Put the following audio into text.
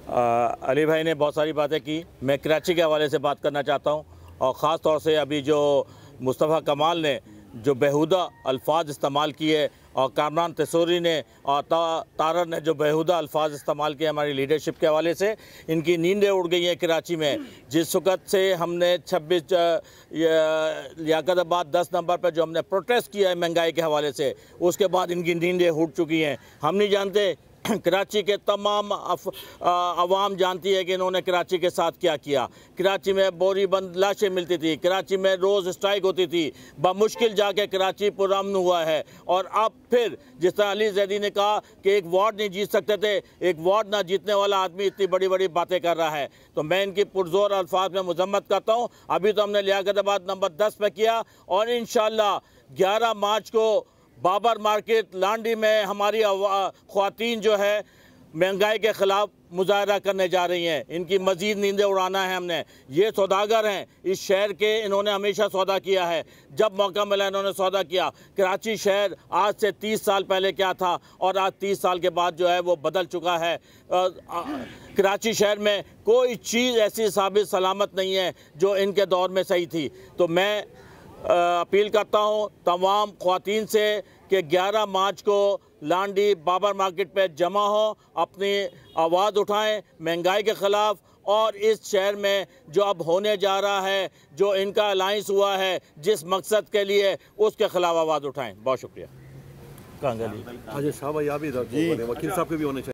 अली भाई ने बहुत सारी बातें की। मैं कराची के हवाले से बात करना चाहता हूँ और ख़ास तौर से अभी जो मुस्तफ़ा कमाल ने जो बेहुदा अल्फाज इस्तेमाल किए और कामरान तसूरी ने और तारर ने जो बेहुदा अल्फाज इस्तेमाल किए हमारी लीडरशिप के हवाले से, इनकी नींदें उड़ गई हैं कराची में। जिस वक़्त से हमने 26 लियाकताबाद 10 नंबर पर जो हमने प्रोटेस्ट किया है महंगाई के हवाले से, उसके बाद इनकी नींदें उड़ चुकी हैं। हम नहीं जानते, कराची के तमाम अवाम जानती है कि इन्होंने कराची के साथ क्या किया। कराची में बोरी बंद लाशें मिलती थी, कराची में रोज़ स्ट्राइक होती थी, बमुश्किल जाके कराची पुरअमन हुआ है। और अब फिर जिस तरह अली जैदी ने कहा कि एक वार्ड नहीं जीत सकते थे, एक वार्ड ना जीतने वाला आदमी इतनी बड़ी बड़ी बातें कर रहा है, तो मैं इनकी पुरजोर अल्फाज में मजम्मत करता हूँ। अभी तो हमने लियाकताबाद नंबर 10 पे किया और इंशाअल्लाह 11 मार्च को बाबर मार्केट लांडी में हमारी ख़वातीन जो है महंगाई के ख़िलाफ़ मुजाहरा करने जा रही हैं। इनकी मज़ीद नींदें उड़ाना है हमने। ये सौदागर हैं इस शहर के, इन्होंने हमेशा सौदा किया है, जब मौका मिला इन्होंने सौदा किया। कराची शहर आज से 30 साल पहले क्या था और आज 30 साल के बाद जो है वो बदल चुका है। कराची शहर में कोई चीज़ ऐसी साबित सलामत नहीं है जो इनके दौर में सही थी। तो मैं अपील करता हूँ तमाम ख़वातीन से कि 11 मार्च को लांडी बाबर मार्केट पे जमा हो, अपनी आवाज़ उठाएं महंगाई के ख़िलाफ़। और इस शहर में जो अब होने जा रहा है, जो इनका अलाइंस हुआ है जिस मकसद के लिए, उसके ख़िलाफ़ आवाज़ उठाएं। बहुत शुक्रिया। शाह भाई आप भी वकील साहब के भी होने चाहिए।